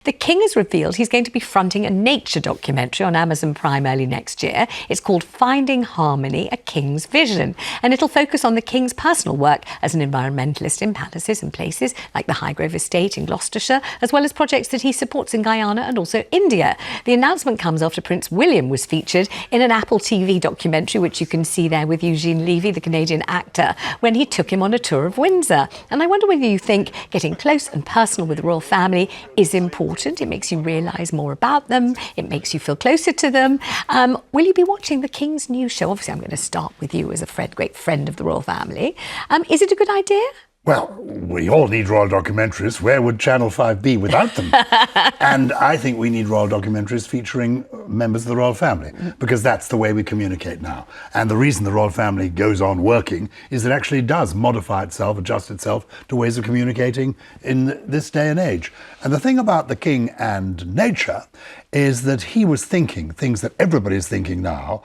The King has revealed he's going to be fronting a nature documentary on Amazon Prime early next year. It's called Finding Harmony, A King's Vision. And it'll focus on the King's personal work as an environmentalist in palaces and places like the Highgrove Estate in Gloucestershire, as well as projects that he supports in Guyana and also India. The announcement comes after Prince William was featured in an Apple TV documentary, which you can see there with Eugene Levy, the Canadian actor, when he took him on a tour of Windsor. And I wonder whether you think getting close and personal with the royal family is important. It makes you realise more about them. It makes you feel closer to them. Will you be watching the King's new show? Obviously, I'm going to start with you as a great friend of the royal family. Is it a good idea? Well, we all need royal documentaries. Where would Channel 5 be without them? And I think we need royal documentaries featuring members of the royal family, because that's the way we communicate now. And the reason the royal family goes on working is it actually does modify itself, adjust itself to ways of communicating in this day and age. And the thing about the King and nature is that he was thinking things that everybody's thinking now,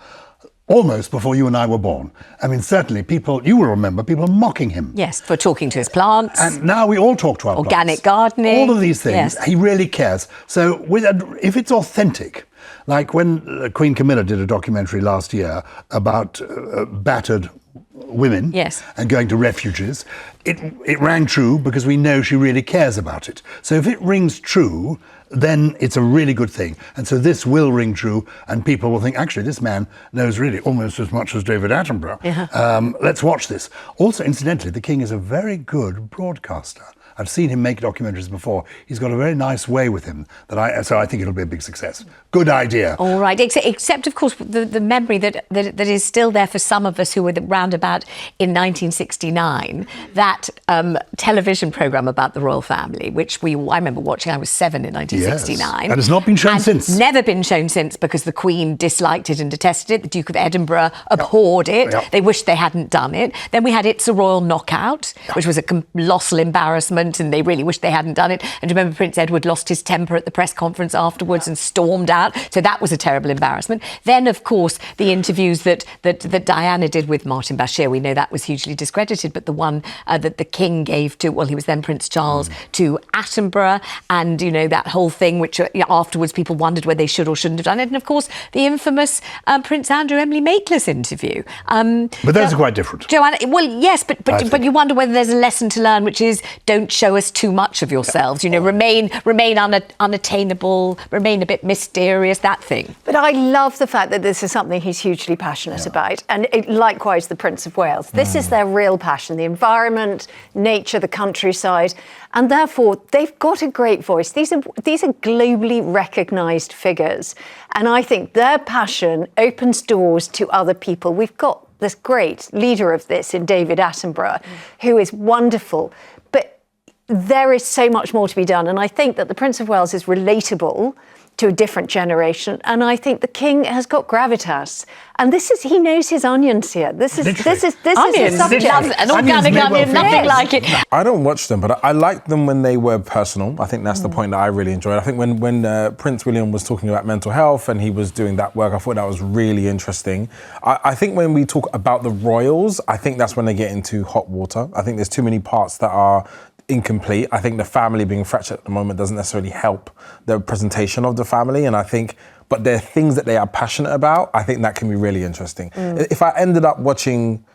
almost before you and I were born. I mean, certainly you will remember people mocking him. Yes, for talking to his plants. And now we all talk to our organic plants. Gardening. All of these things, yes. He really cares. So if it's authentic, like when Queen Camilla did a documentary last year about battered women, yes, and going to refuges, it rang true because we know she really cares about it. So if it rings true, then it's a really good thing. And so this will ring true, and people will think, actually, this man knows really almost as much as David Attenborough. Yeah. Let's watch this. Also, incidentally, the King is a very good broadcaster. I've seen him make documentaries before. He's got a very nice way with him, so I think it'll be a big success. Good idea. All right, except of course the memory that is still there for some of us who were round about in 1969, that television programme about the royal family, which I remember watching. I was 7 in 1969. Yes. And it's not been shown since. Never been shown since, because the Queen disliked it and detested it. The Duke of Edinburgh abhorred it. Yep. They wished they hadn't done it. Then we had It's a Royal Knockout, which was a colossal embarrassment, and they really wished they hadn't done it. And remember, Prince Edward lost his temper at the press conference afterwards and stormed out. So that was a terrible embarrassment. Then, of course, the interviews that Diana did with Martin Bashir, we know that was hugely discredited, but the one that the King gave to, well, he was then Prince Charles, to Attenborough, and, you know, that whole thing, which afterwards people wondered whether they should or shouldn't have done it. And, of course, the infamous Prince Andrew, Emily Maitlis interview. But those are quite different. Joanna, well, yes, but you wonder whether there's a lesson to learn, which is don't show us too much of yourselves. You know, remain unattainable, remain a bit mysterious, that thing. But I love the fact that this is something he's hugely passionate about, and likewise the Prince of Wales. This is their real passion: the environment, nature, the countryside, and therefore they've got a great voice. These are globally recognised figures, and I think their passion opens doors to other people. We've got this great leader of this in David Attenborough, who is wonderful, but there is so much more to be done. And I think that the Prince of Wales is relatable to a different generation, and I think the King has got gravitas. And he knows his onions here. This is onions. The subject. An organic onion, nothing like it. I don't watch them, but I liked them when they were personal. I think that's the point that I really enjoyed. I think when Prince William was talking about mental health and he was doing that work, I thought that was really interesting. I think when we talk about the royals, I think that's when they get into hot water. I think there's too many parts that are incomplete. I think the family being fractured at the moment doesn't necessarily help the presentation of the family, and I think, but there are things that they are passionate about. I think that can be really interesting. If I ended up watching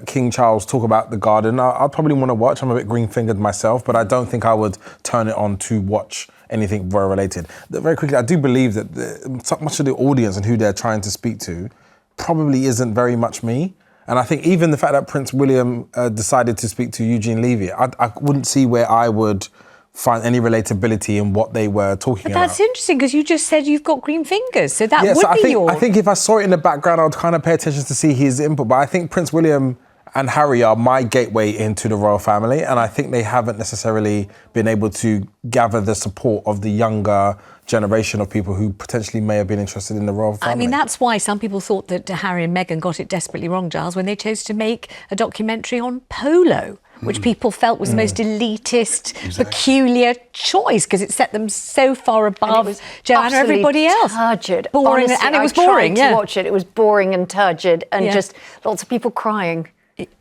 King Charles talk about the garden, I'd probably want to watch. I'm a bit green-fingered myself, but I don't think I would turn it on to watch anything royal related. Very quickly, I do believe that much of the audience and who they're trying to speak to probably isn't very much me. And I think even the fact that Prince William decided to speak to Eugene Levy, I wouldn't see where I would find any relatability in what they were talking about. That's interesting, because you just said you've got green fingers, so that I think if I saw it in the background, I'd kind of pay attention to see his input. But I think Prince William and Harry are my gateway into the royal family, and I think they haven't necessarily been able to gather the support of the younger generation of people who potentially may have been interested in the royal family. I mean, that's why some people thought that Harry and Meghan got it desperately wrong, Giles, when they chose to make a documentary on polo, which people felt was the most elitist, peculiar choice, because it set them so far above Joanna, everybody else. Turgid. Boring. Honestly, And it was boring, I tried to watch it. It was boring and turgid, and just lots of people crying.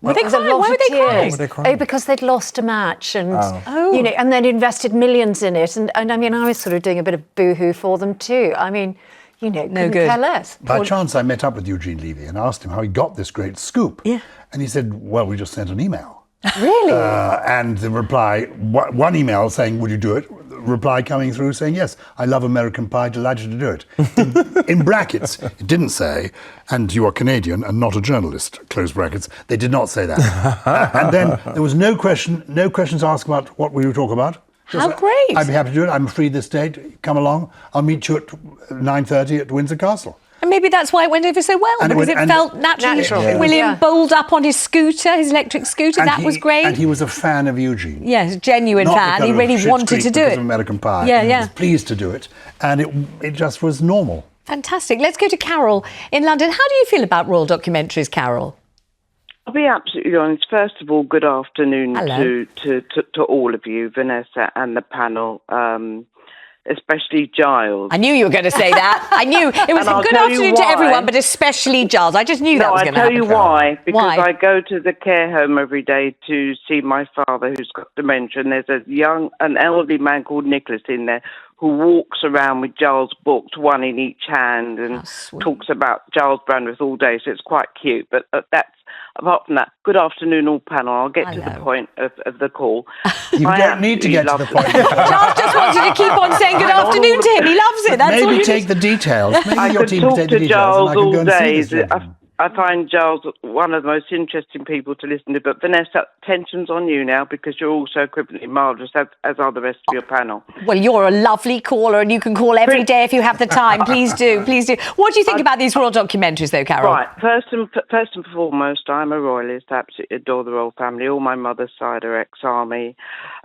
Were they There was a crying? lot Why of were they tears. crying? Why were they crying? Oh, because they'd lost a match and Oh. and then invested millions in it. And I mean, I was sort of doing a bit of boo-hoo for them too. I mean, couldn't good. care less. By chance, I met up with Eugene Levy and asked him how he got this great scoop. Yeah. And he said, well, we just sent an email. Really? And the reply, one email saying, would you do it? Reply coming through saying, yes, I love American pie, delighted to do it. In brackets, it didn't say, and you are Canadian and not a journalist, close brackets. They did not say that. And then there was no questions asked about what we would talk about. How great. I'd be happy to do it. I'm free this date. Come along. I'll meet you at 9:30 at Windsor Castle. And maybe that's why it went over so well, And because it felt natural. Yeah. William Yeah. bowled up on his scooter, his electric scooter. And that was great. And he was a fan of Eugene. Yes, genuine Not fan. because He of really Schitt's wanted Creek, to do because it. of American Pie. Yeah, He yeah. was pleased to do it, and it just was normal. Fantastic. Let's go to Carol in London. How do you feel about royal documentaries, Carol? I'll be absolutely honest. First of all, good afternoon Hello. to all of you, Vanessa and the panel, especially Gyles. I knew you were going to say that. I knew. It was And I'll a good tell you afternoon to why. everyone, but especially Gyles. I just knew that No, was I going to tell happen. you why. Because Why? I go to the care home every day to see my father who's got dementia, and there's an elderly man called Nicholas in there who walks around with Gyles' books, one in each hand, and sweet. talks about Gyles Brandreth all day, so it's quite cute. But apart from that, good afternoon all panel. I'll get to the Hello. point of the call. You I don't need to get to absolutely the love point. Gyles just wanted to keep on saying good afternoon to him. He loves it. That's all Maybe you take need. the details. Maybe I your could team talk take the to details, and I Gyles can all go and see day. this gentleman. I find Gyles one of the most interesting people to listen to. But Vanessa, tension's on you now because you're also equivalently marvellous, as are the rest of your panel. Well, you're a lovely caller, and you can call every day if you have the time. Please do. Please do. What do you think about these royal documentaries, though, Carol? Right, first and foremost, I'm a royalist. I absolutely adore the royal family. All my mother's side are ex-army,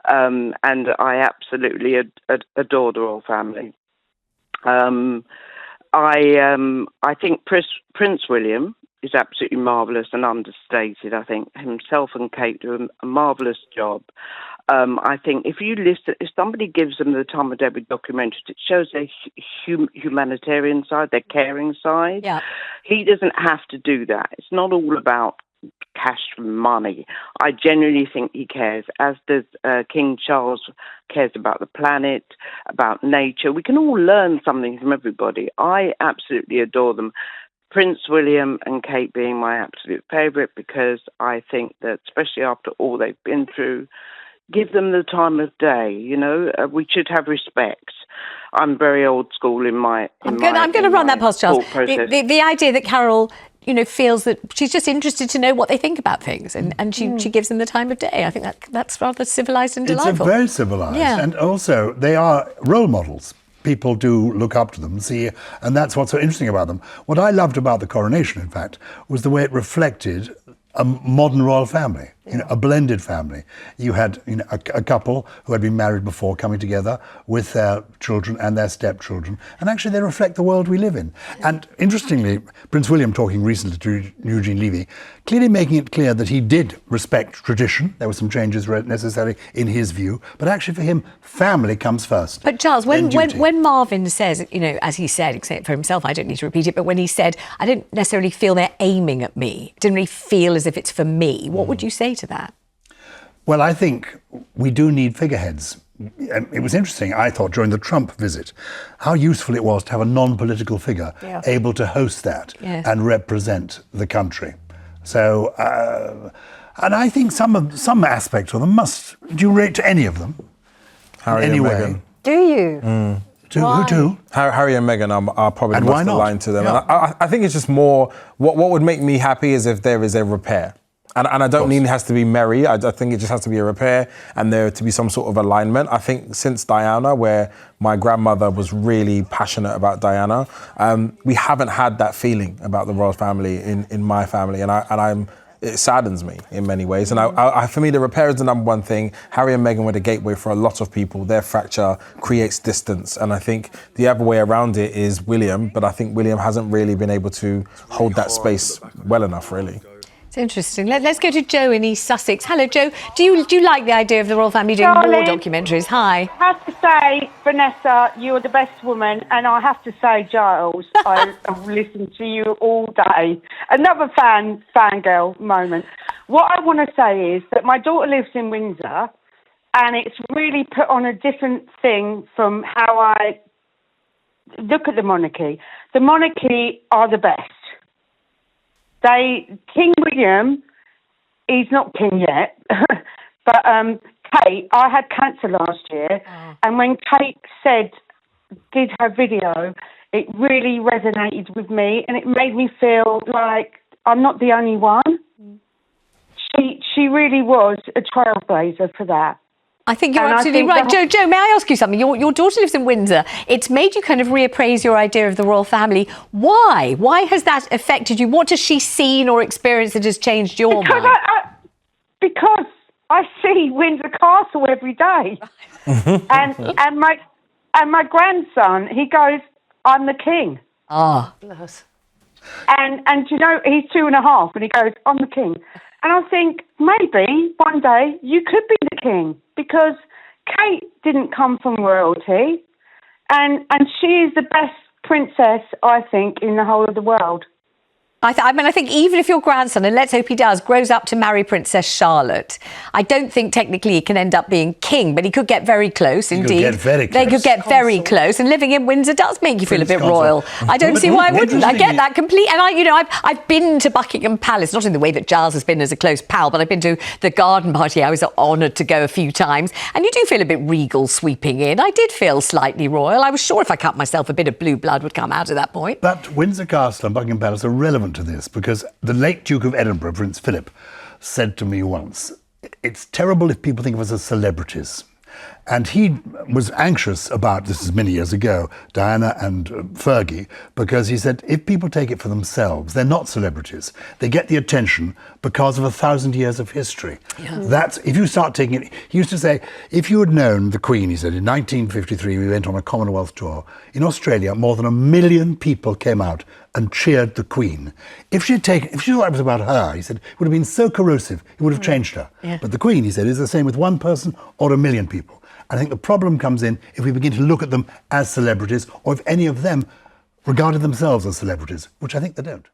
and I absolutely adore the royal family. I think Prince William is absolutely marvellous and understated. I think himself and Kate do a marvellous job. I think if somebody gives them the time of day with documentaries, it shows their humanitarian side, their caring side. Yeah. He doesn't have to do that. It's not all about cash and money. I genuinely think he cares, as does King Charles cares about the planet, about nature. We can all learn something from everybody. I absolutely adore them. Prince William and Kate being my absolute favourite, because I think that, especially after all they've been through, give them the time of day. We should have respect. I'm very old school in my. I'm going to run that past Charles. thought process. The idea that Carol, feels that she's just interested to know what they think about things, and she gives them the time of day. I think that's rather civilised and It's delightful. very civilised. Yeah. And also, they are role models. People do look up to them, and that's what's so interesting about them. What I loved about the coronation, in fact, was the way it reflected a modern royal family, a blended family. You had a couple who had been married before coming together with their children and their stepchildren, and actually they reflect the world we live in. And interestingly, Prince William, talking recently to Eugene Levy, clearly making it clear that he did respect tradition. There were some changes necessary in his view, but actually for him, family comes first. But Charles, then when duty. Marvin says, as he said, except for himself, I don't need to repeat it, but when he said, I don't necessarily feel they're aiming at me, didn't really feel as if it's for me, what would you say to that? Well, I think we do need figureheads. It was interesting, I thought, during the Trump visit, how useful it was to have a non-political figure able to host that and represent the country. So, and I think some aspect of them must. Do you rate any of them? Harry and Anyway. Meghan. Do you? Who to? Harry and Meghan are probably And the why most not? aligned to them. Yeah. And I think it's just more, what would make me happy is if there is a repair. And I don't mean it has to be merry. I think it just has to be a repair and there to be some sort of alignment. I think since Diana, where my grandmother was really passionate about Diana, we haven't had that feeling about the royal family in my family. It saddens me in many ways. And for me, the repair is the number one thing. Harry and Meghan were the gateway for a lot of people. Their fracture creates distance. And I think the other way around it is William, but I think William hasn't really been able to hold that space well enough, really. It's interesting. Let's go to Joe in East Sussex. Hello, Joe. Do you like the idea of the royal family doing more documentaries? Hi. I have to say, Vanessa, you're the best woman, and I have to say, Gyles, I've listened to you all day. Another fangirl moment. What I want to say is that my daughter lives in Windsor, and it's really put on a different thing from how I look at the monarchy. The monarchy are the best. King William, he's not king yet, but Kate, I had cancer last year, and when Kate did her video, it really resonated with me, and it made me feel like I'm not the only one. She really was a trailblazer for that. I think you're absolutely right. Joe, may I ask you something? Your daughter lives in Windsor. It's made you kind of reappraise your idea of the royal family. Why? Why has that affected you? What has she seen or experienced that has changed your mind? Because I see Windsor Castle every day. and my grandson, he goes, I'm the king. Ah. And you know, he's 2.5 and he goes, I'm the king. And I think maybe one day you could be the king, because Kate didn't come from royalty, and she is the best princess, I think, in the whole of the world. I think even if your grandson, and let's hope he does, grows up to marry Princess Charlotte, I don't think technically he can end up being king, but he could get very close, indeed. Could get very close. They could get very close, and living in Windsor does make you feel a bit royal. I don't see why I wouldn't. I get that completely. And I've been to Buckingham Palace, not in the way that Gyles has been as a close pal, but I've been to the garden party. I was honoured to go a few times, and you do feel a bit regal sweeping in. I did feel slightly royal. I was sure if I cut myself, a bit of blue blood would come out at that point. But Windsor Castle and Buckingham Palace are relevant to this, because the late Duke of Edinburgh, Prince Philip, said to me once, it's terrible if people think of us as celebrities. And he was anxious about, this is many years ago, Diana and Fergie, because he said, if people take it for themselves, they're not celebrities. They get the attention because of 1,000 years of history. Yeah. That's, if you start taking it, he used to say, if you had known the Queen, he said, in 1953, we went on a Commonwealth tour. In Australia, more than 1 million people came out and cheered the Queen. If she thought it was about her, he said, it would have been so corrosive, it would have changed her. Yeah. But the Queen, he said, is the same with one person or 1 million people. I think the problem comes in if we begin to look at them as celebrities, or if any of them regarded themselves as celebrities, which I think they don't.